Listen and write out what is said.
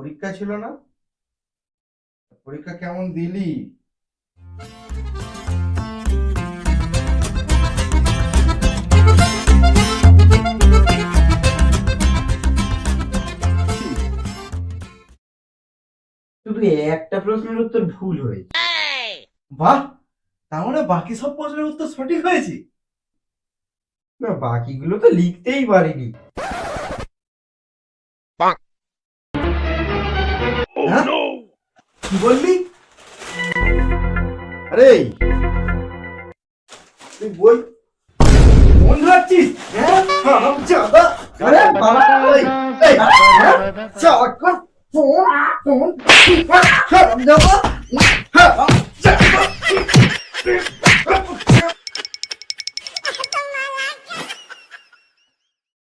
পরীক্ষা ছিল না? পরীক্ষা কেমন দিলি? শুধু একটা প্রশ্নের উত্তর ভুল হয়েছে। বাহ, তার মানে বাকি সব প্রশ্নের উত্তর সঠিক হয়েছে? না, বাকিগুলো তো লিখতেই পারিনি। হ্যাঁ? কি বললি? আরে তুই বই মন রাখছিস? হ্যাঁ, হারামজাদা। আরে বাবা, এই, এই, হ্যাঁ? সারাক্ষণ ফোন ফোন, হারামজাদা।